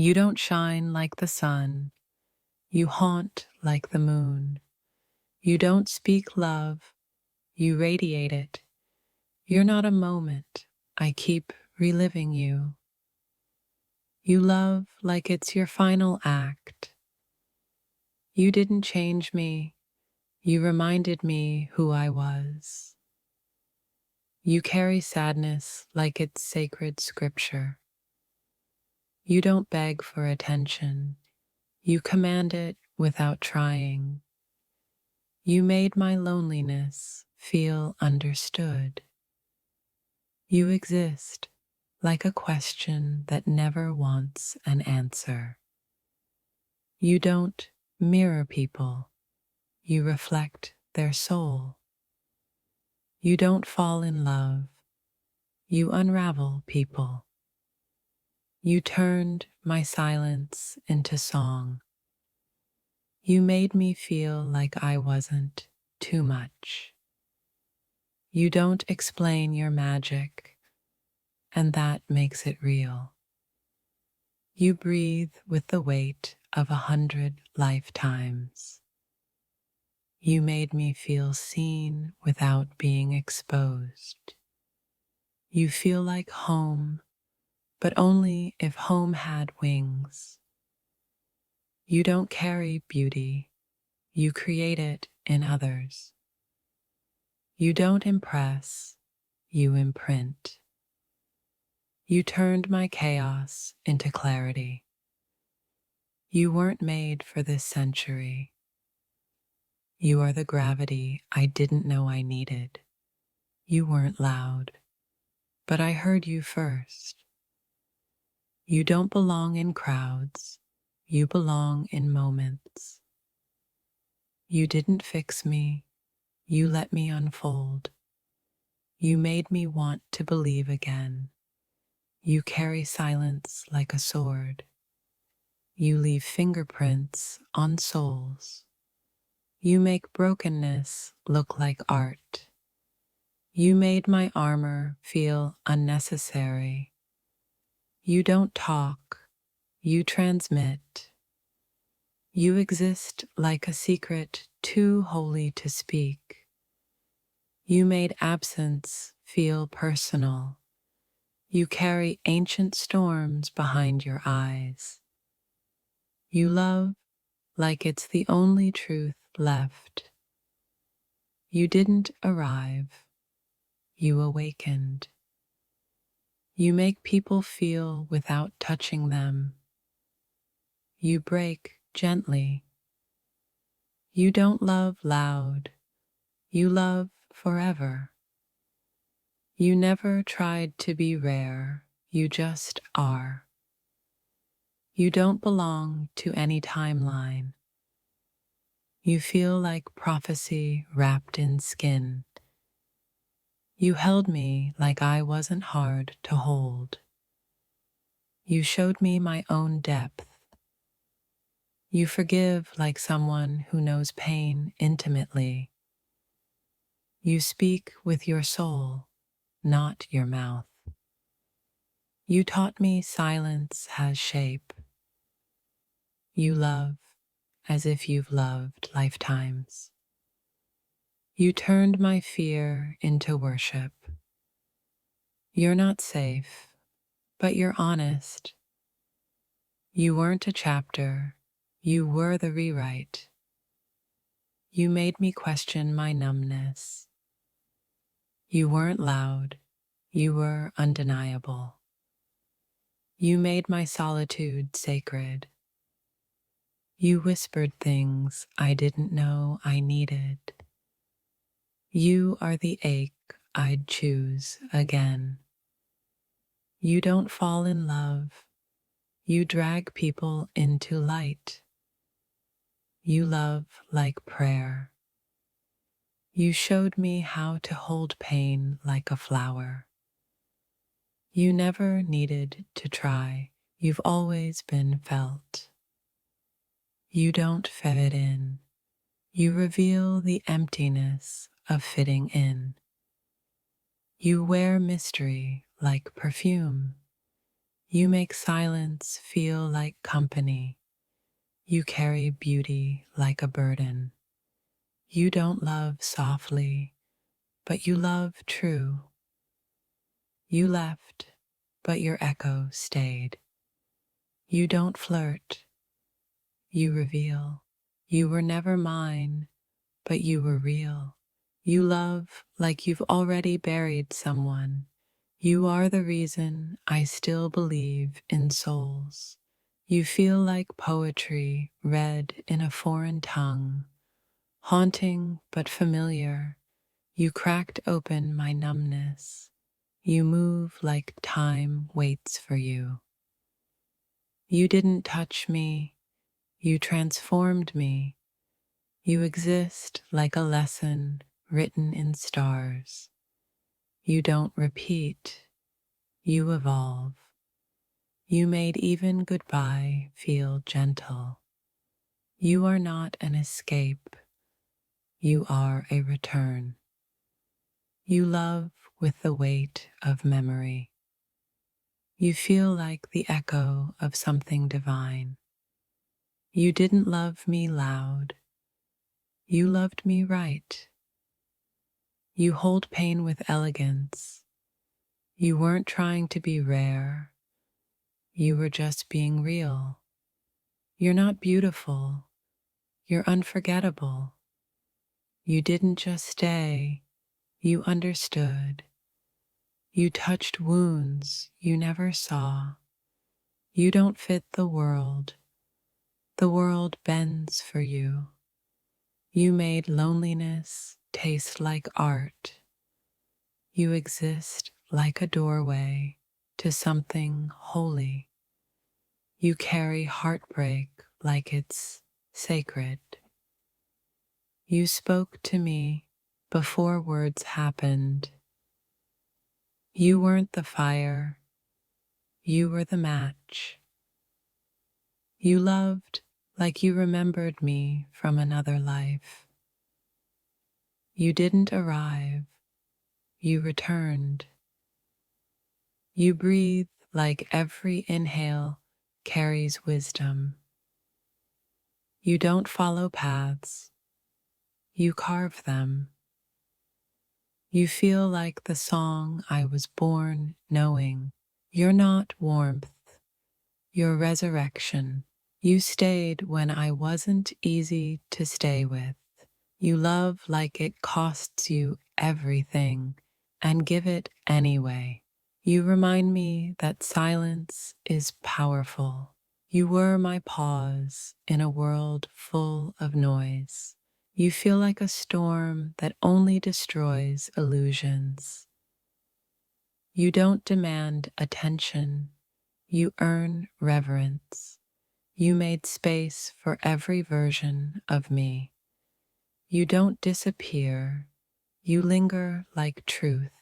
You don't shine like the sun. You haunt like the moon. You don't speak love. You radiate it. You're not a moment. I keep reliving you. You love like it's your final act. You didn't change me. You reminded me who I was. You carry sadness like it's sacred scripture. You don't beg for attention. You command it without trying. You made my loneliness feel understood. You exist like a question that never wants an answer. You don't mirror people. You reflect their soul. You don't fall in love. You unravel people. You turned my silence into song. You made me feel like I wasn't too much. You don't explain your magic, and that makes it real. You breathe with the weight of 100 lifetimes. You made me feel seen without being exposed. You feel like home, but only if home had wings. You don't carry beauty, you create it in others. You don't impress, you imprint. You turned my chaos into clarity. You weren't made for this century. You are the gravity I didn't know I needed. You weren't loud, but I heard you first. You don't belong in crowds. You belong in moments. You didn't fix me. You let me unfold. You made me want to believe again. You carry silence like a sword. You leave fingerprints on souls. You make brokenness look like art. You made my armor feel unnecessary. You don't talk, you transmit. You exist like a secret too holy to speak. You made absence feel personal. You carry ancient storms behind your eyes. You love like it's the only truth left. You didn't arrive. You awakened. You make people feel without touching them. You break gently. You don't love loud. You love forever. You never tried to be rare. You just are. You don't belong to any timeline. You feel like prophecy wrapped in skin. You held me like I wasn't hard to hold. You showed me my own depth. You forgive like someone who knows pain intimately. You speak with your soul, not your mouth. You taught me silence has shape. You love as if you've loved lifetimes. You turned my fear into worship. You're not safe, but you're honest. You weren't a chapter, you were the rewrite. You made me question my numbness. You weren't loud, you were undeniable. You made my solitude sacred. You whispered things I didn't know I needed. You are the ache I'd choose again. You don't fall in love. You drag people into light. You love like prayer. You showed me how to hold pain like a flower. You never needed to try. You've always been felt. You don't fit in. You reveal the emptiness of fitting in. You wear mystery like perfume. You make silence feel like company. You carry beauty like a burden. You don't love softly, but you love true. You left, but your echo stayed. You don't flirt, you reveal. You were never mine, but you were real. You love like you've already buried someone. You are the reason I still believe in souls. You feel like poetry read in a foreign tongue, haunting but familiar. You cracked open my numbness. You move like time waits for you. You didn't touch me, you transformed me. You exist like a lesson written in stars. You don't repeat, you evolve. You made even goodbye feel gentle. You are not an escape, you are a return. You love with the weight of memory. You feel like the echo of something divine. You didn't love me loud, you loved me right. You hold pain with elegance. You weren't trying to be rare, you were just being real. You're not beautiful, you're unforgettable. You didn't just stay, you understood. You touched wounds you never saw. You don't fit the world bends for you. You made loneliness taste like art. You exist like a doorway to something holy. You carry heartbreak like it's sacred. You spoke to me before words happened. You weren't the fire, you were the match. You loved like you remembered me from another life. You didn't arrive, you returned. You breathe like every inhale carries wisdom. You don't follow paths, you carve them. You feel like the song I was born knowing. You're not warmth, you're resurrection. You stayed when I wasn't easy to stay with. You love like it costs you everything and give it anyway. You remind me that silence is powerful. You were my pause in a world full of noise. You feel like a storm that only destroys illusions. You don't demand attention, you earn reverence. You made space for every version of me. You don't disappear, you linger like truth.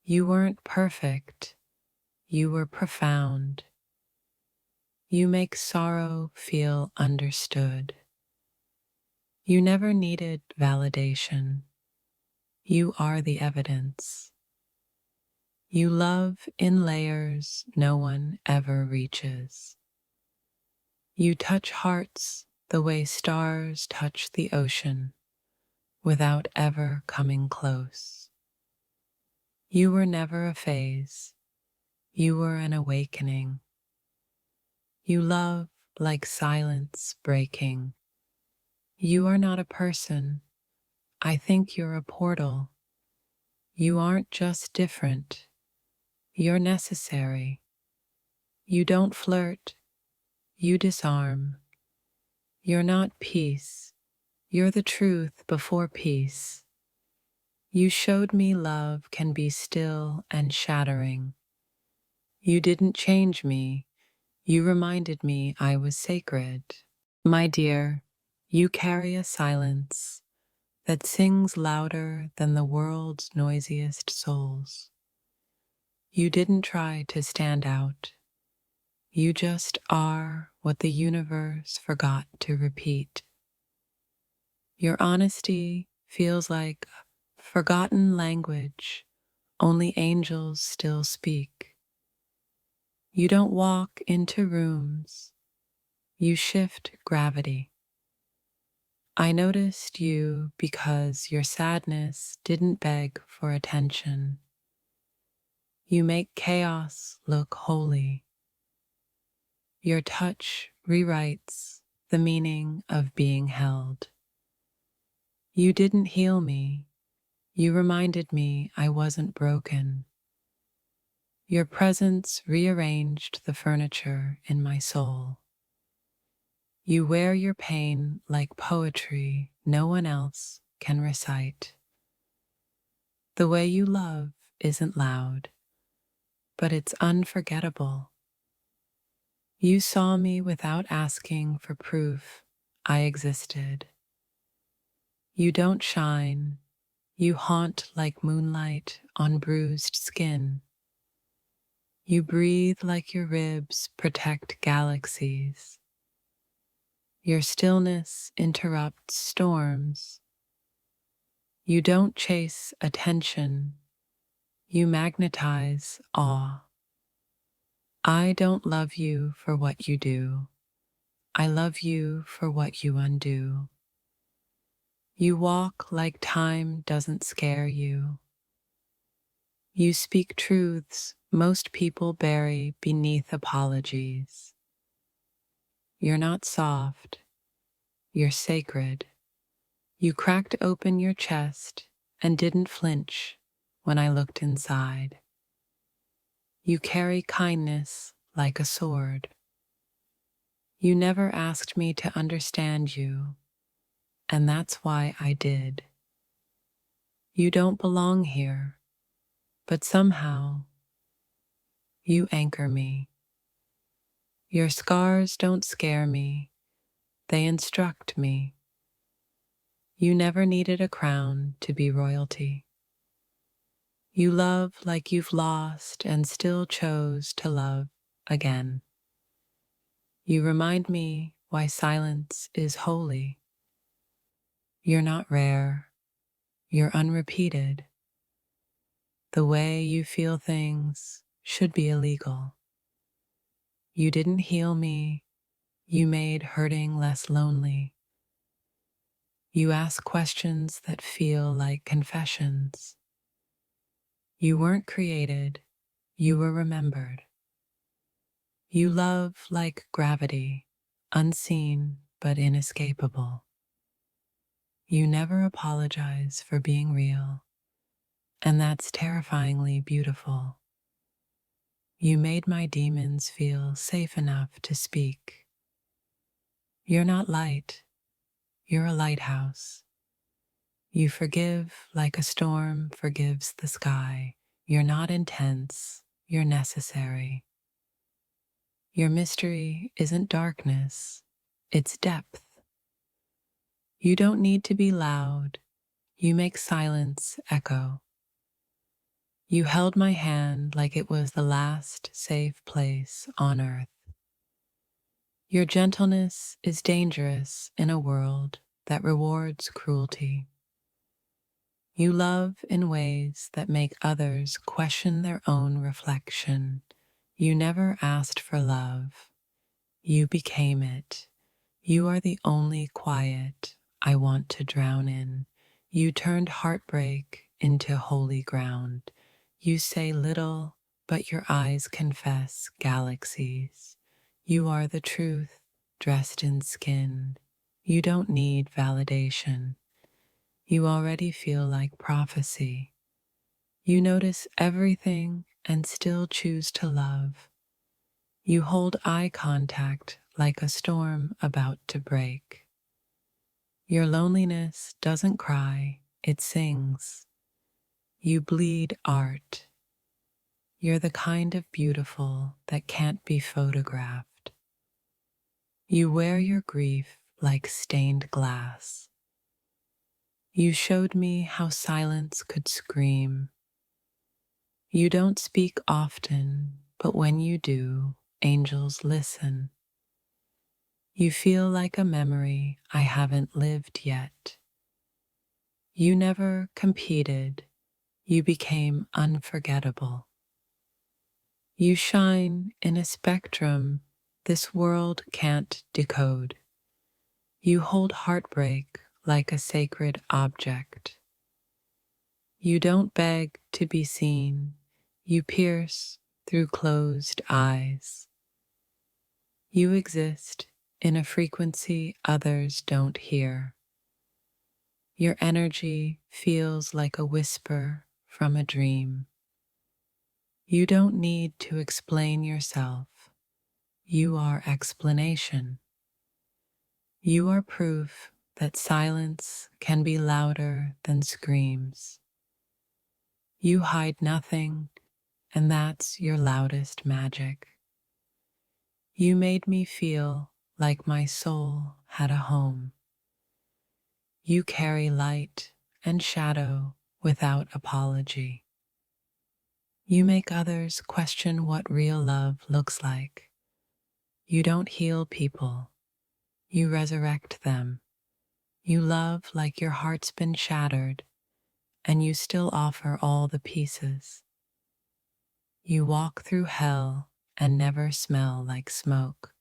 You weren't perfect, you were profound. You make sorrow feel understood. You never needed validation. You are the evidence. You love in layers no one ever reaches. You touch hearts the way stars touch the ocean without ever coming close. You were never a phase. You were an awakening. You love like silence breaking. You are not a person. I think you're a portal. You aren't just different. You're necessary. You don't flirt. You disarm. You're not peace. You're the truth before peace. You showed me love can be still and shattering. You didn't change me. You reminded me I was sacred. My dear, you carry a silence that sings louder than the world's noisiest souls. You didn't try to stand out. You just are what the universe forgot to repeat. Your honesty feels like forgotten language only angels still speak. You don't walk into rooms, you shift gravity. I noticed you because your sadness didn't beg for attention. You make chaos look holy. Your touch rewrites the meaning of being held. You didn't heal me, you reminded me I wasn't broken. Your presence rearranged the furniture in my soul. You wear your pain like poetry no one else can recite. The way you love isn't loud, but it's unforgettable. You saw me without asking for proof I existed. You don't shine, you haunt like moonlight on bruised skin. You breathe like your ribs protect galaxies. Your stillness interrupts storms. You don't chase attention, you magnetize awe. I don't love you for what you do. I love you for what you undo. You walk like time doesn't scare you. You speak truths most people bury beneath apologies. You're not soft, you're sacred. You cracked open your chest and didn't flinch when I looked inside. You carry kindness like a sword. You never asked me to understand you, and that's why I did. You don't belong here, but somehow you anchor me. Your scars don't scare me, they instruct me. You never needed a crown to be royalty. You love like you've lost and still chose to love again. You remind me why silence is holy. You're not rare, you're unrepeated. The way you feel things should be illegal. You didn't heal me, you made hurting less lonely. You ask questions that feel like confessions. You weren't created, you were remembered. You love like gravity, unseen but inescapable. You never apologize for being real, and that's terrifyingly beautiful. You made my demons feel safe enough to speak. You're not light, you're a lighthouse. You forgive like a storm forgives the sky. You're not intense, you're necessary. Your mystery isn't darkness, it's depth. You don't need to be loud, you make silence echo. You held my hand like it was the last safe place on earth. Your gentleness is dangerous in a world that rewards cruelty. You love in ways that make others question their own reflection. You never asked for love. You became it. You are the only quiet I want to drown in. You turned heartbreak into holy ground. You say little, but your eyes confess galaxies. You are the truth, dressed in skin. You don't need validation. You already feel like prophecy. You notice everything and still choose to love. You hold eye contact like a storm about to break. Your loneliness doesn't cry, it sings. You bleed art. You're the kind of beautiful that can't be photographed. You wear your grief like stained glass. You showed me how silence could scream. You don't speak often, but when you do, angels listen. You feel like a memory I haven't lived yet. You never competed, you became unforgettable. You shine in a spectrum this world can't decode. You hold heartbreak like a sacred object. You don't beg to be seen, you pierce through closed eyes. You exist in a frequency others don't hear. Your energy feels like a whisper from a dream. You don't need to explain yourself. You are explanation. You are proof that silence can be louder than screams. You hide nothing, and that's your loudest magic. You made me feel like my soul had a home. You carry light and shadow without apology. You make others question what real love looks like. You don't heal people, you resurrect them. You love like your heart's been shattered, and you still offer all the pieces. You walk through hell and never smell like smoke.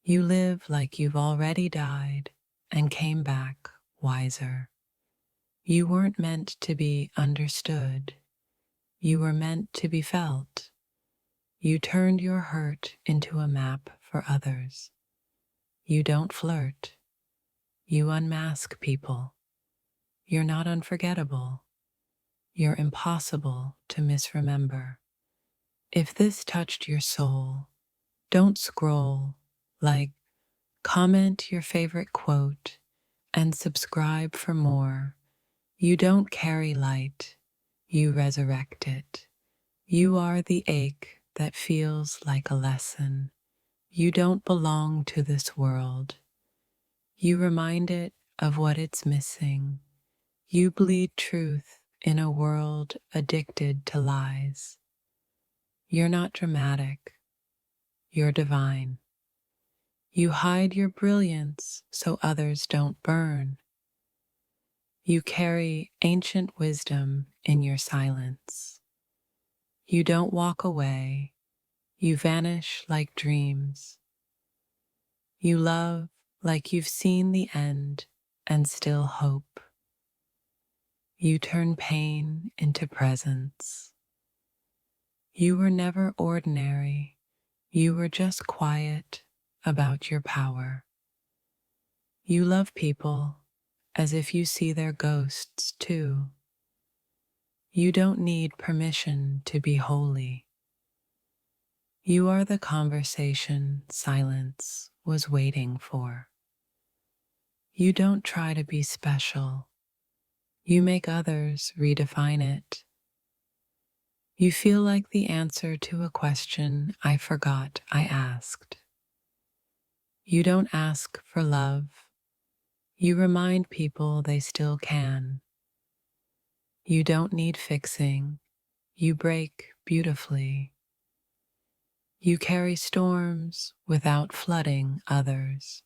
You live like you've already died and came back wiser. You weren't meant to be understood. You were meant to be felt. You turned your hurt into a map for others. You don't flirt. You unmask people. You're not unforgettable. You're impossible to misremember. If this touched your soul, don't scroll, like, comment your favorite quote, and subscribe for more. You don't carry light, you resurrect it. You are the ache that feels like a lesson. You don't belong to this world. You remind it of what it's missing. You bleed truth in a world addicted to lies. You're not dramatic. You're divine. You hide your brilliance so others don't burn. You carry ancient wisdom in your silence. You don't walk away. You vanish like dreams. You love like you've seen the end and still hope. You turn pain into presence. You were never ordinary. You were just quiet about your power. You love people as if you see their ghosts too. You don't need permission to be holy. You are the conversation silence was waiting for. You don't try to be special. You make others redefine it. You feel like the answer to a question I forgot I asked. You don't ask for love. You remind people they still can. You don't need fixing. You break beautifully. You carry storms without flooding others.